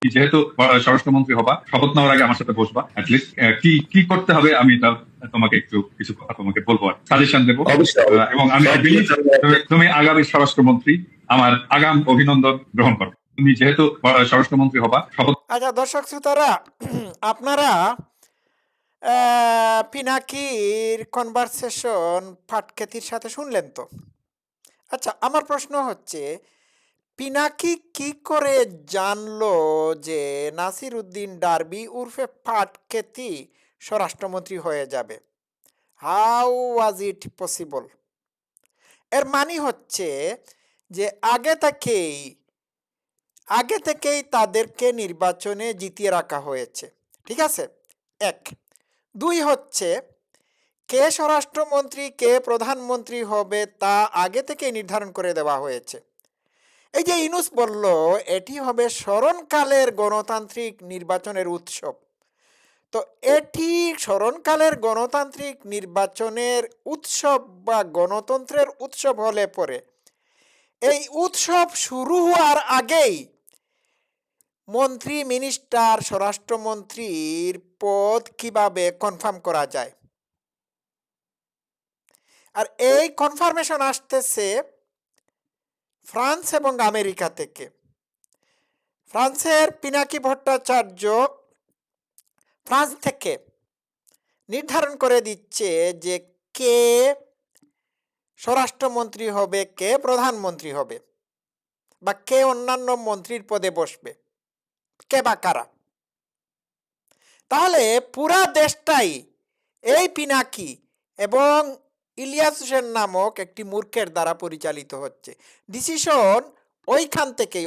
যেহেতু স্বরাষ্ট্রমন্ত্রী হবা, শপথ নেওয়ার আগে আমার সাথে বসবা, অ্যাটলিস্ট কি কি করতে হবে আমি তা তোমাকে একটু কিছু কথা তোমাকে বলবো, সাজেশন দেবো। অবশ্যই এবং আমি আই বিলিভ তুমি আগামী স্বরাষ্ট্রমন্ত্রী। আমার আগাম অভিনন্দন গ্রহণ করো। তুমি যেহেতু স্বরাষ্ট্রমন্ত্রী হবা, শপথ। আচ্ছা দর্শক শ্রোতারা, আপনারা পিনাকির কনভারসেশন ফাটকেতির সাথে শুনলেন তো। আচ্ছা, আমার প্রশ্ন হচ্ছে, পিনাকি কি করে জানলো যে নাসির উদ্দিন ডার্বি উর্ফে ফাটকেতি স্বরাষ্ট্রমন্ত্রী হয়ে যাবে? How was it possible? এর মানে হচ্ছে যে আগে থেকেই তাদেরকে নির্বাচনে জিতিয়ে রাখা হয়েছে। ঠিক আছে, এক। দুই হচ্ছে, কে স্বরাষ্ট্রমন্ত্রী কে প্রধানমন্ত্রী হবে তা আগে থেকেই নির্ধারণ করে দেওয়া হয়েছে। এই যে ইউনূস বলল এটি হবে স্মরণকালের গণতান্ত্রিক নির্বাচনের উৎসব, তো এটি স্মরণকালের গণতান্ত্রিক নির্বাচনের উৎসব বা গণতন্ত্রের উৎসব হলে পরে এই উৎসব শুরু হওয়ার আগেই মন্ত্রী, মিনিস্টার, স্বরাষ্ট্রমন্ত্রীর পদ কিভাবে কনফার্ম করা যায়? আর এই কনফার্মেশন আসতেছে ফ্রান্স এবং আমেরিকা থেকে। ফ্রান্সের পিনাকি ভট্টাচার্য ফ্রান্স থেকে নির্ধারণ করে দিচ্ছে যে কে স্বরাষ্ট্রমন্ত্রী হবে, কে প্রধানমন্ত্রী হবে, বা কে অন্যান্য মন্ত্রীর পদে বসবে, কে বা কারা। তাহলে পুরা দেশটাই এই পিনাকি এবং ইলিয়াস হোসেন নামক একটি মূর্খের দ্বারা পরিচালিত হচ্ছে। ডিসিশন ওইখান থেকেই,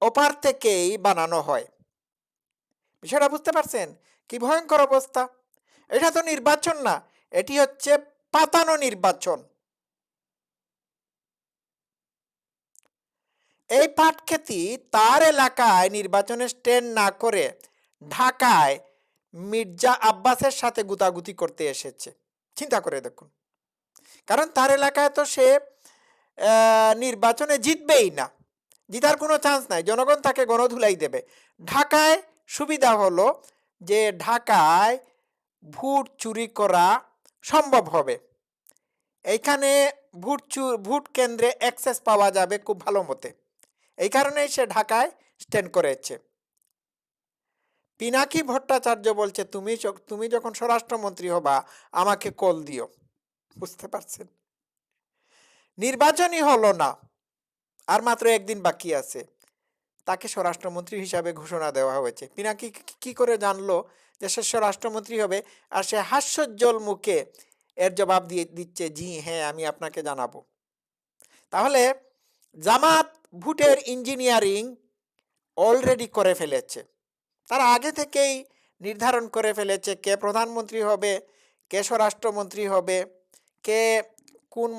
ওপার থেকেই বানানো হয়। বিষয়টা বুঝতে পারছেন কি ভয়ঙ্কর অবস্থা? এটা তো নির্বাচন না, এটি হচ্ছে পাতানো নির্বাচন। এই পাটক্ষেতি তার এলাকায় নির্বাচনে স্ট্যান্ড না করে ঢাকায় মির্জা আব্বাসের সাথে গুতাগুতি করতে এসেছে। চিন্তা করে দেখুন, কারণ তার এলাকায় তো সে নির্বাচনে জিতবেই না, জিতার কোনো চান্স নাই, জনগণ তাকে গণধুলাই দেবে। ঢাকায় সুবিধা হলো যে ঢাকায় ভোট চুরি করা সম্ভব হবে, এইখানে ভোট কেন্দ্রে অ্যাক্সেস পাওয়া যাবে খুব ভালো মতে। এই কারণেই সে ঢাকায় স্ট্যান্ড করেছে। পিনাকি ভট্টাচার্য বলছে তুমি যখন স্বরাষ্ট্রমন্ত্রী হবা আমাকে কল দিও। বুঝতে পারছেন? নির্বাচনই হলো না, আর মাত্র একদিন বাকি আছে, তাকে স্বরাষ্ট্রমন্ত্রী হিসাবে ঘোষণা দেওয়া হয়েছে। পিনাকি কি করে জানলো যে সে স্বরাষ্ট্রমন্ত্রী হবে? আর সে হাস্যোজ্জ্বল মুখে এর জবাব দিয়ে দিচ্ছে, জি হ্যাঁ আমি আপনাকে জানাবো। তাহলে জামাত ভোটের ইঞ্জিনিয়ারিং অলরেডি করে ফেলেছে। তারা আগে থেকেই নির্ধারণ করে ফেলেছে কে প্রধানমন্ত্রী হবে, কে স্বরাষ্ট্রমন্ত্রী হবে, কে কোন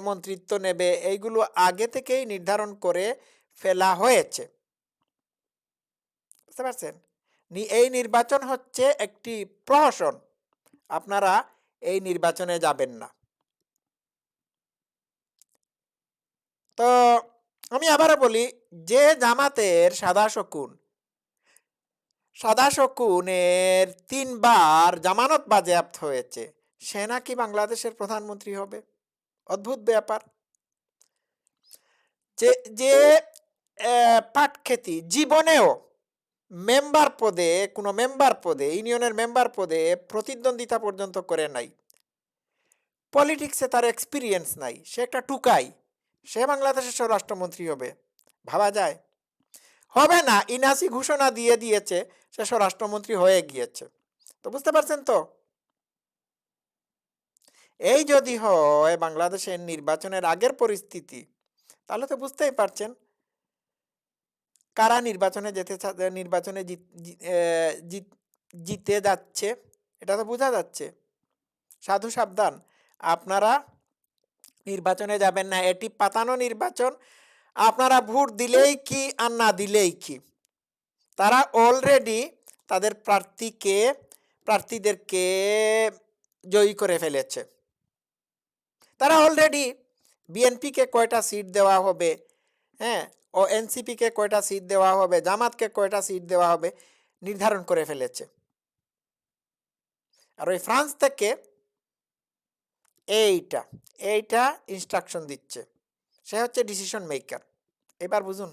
মন্ত্রিত্ব নেবে, এইগুলো আগে থেকেই নির্ধারণ করে ফেলা হয়েছে। বুঝতে পারছেন? এই নির্বাচন হচ্ছে একটি প্রহসন, আপনারা এই নির্বাচনে যাবেন না। তো আমি আবারও বলি, যে জামাতের সাদা শকুনের 3বার জামানত বাজেয়াপ্ত হয়েছে, সে নাকি বাংলাদেশের প্রধানমন্ত্রী হবে। অদ্ভুত ব্যাপার। যে যে পাটক্ষেতি জীবনেও কোনো মেম্বার পদে, ইউনিয়নের মেম্বার পদে প্রতিদ্বন্দ্বিতা পর্যন্ত করে নাই, পলিটিক্সে তার এক্সপিরিয়েন্স নাই, সে একটা টুকাই, সে বাংলাদেশের স্বরাষ্ট্রমন্ত্রী হবে? ভাবা যায়? হবে না। ইনাসি ঘোষণা দিয়ে দিয়েছে, সে স্বরাষ্ট্রমন্ত্রী হয়ে গিয়েছে। তো বুঝতে পারছেন তো? এই যদি হয় বাংলাদেশের নির্বাচনের আগের পরিস্থিতি, তাহলে তো বুঝতেই পারছেন কারা নির্বাচনে জিতে যাচ্ছে, এটা তো বোঝা যাচ্ছে। সাধু সাবধান, আপনারা নির্বাচনে যাবেন না, এটি পাতানো নির্বাচন। আপনারা ভোট দিলেই কি আর না দিলেই কি, তারা অলরেডি তাদের প্রার্থীদেরকে জয়ী করে ফেলেছে। তারা অলরেডি বিএনপিকে কয়টা সিট দেওয়া হবে, হ্যাঁ, ও এনসিপিকে কয়টা সিট দেওয়া হবে, জামাতকে কয়টা সিট দেওয়া হবে নির্ধারণ করে ফেলেছে। আর ওই ফ্রান্স থেকে এইটা এইটা ইনস্ট্রাকশন দিচ্ছে, সে হচ্ছে ডিসিশন মেকার। এবার বুঝুন,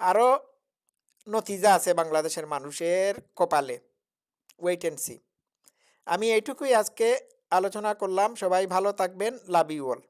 আরও নতিজা আছে বাংলাদেশের মানুষের কপালে, ওয়েট অ্যান্ড সি। আমি এইটুকুই আজকে আলোচনা করলাম। সবাই ভালো থাকবেন। Love you all.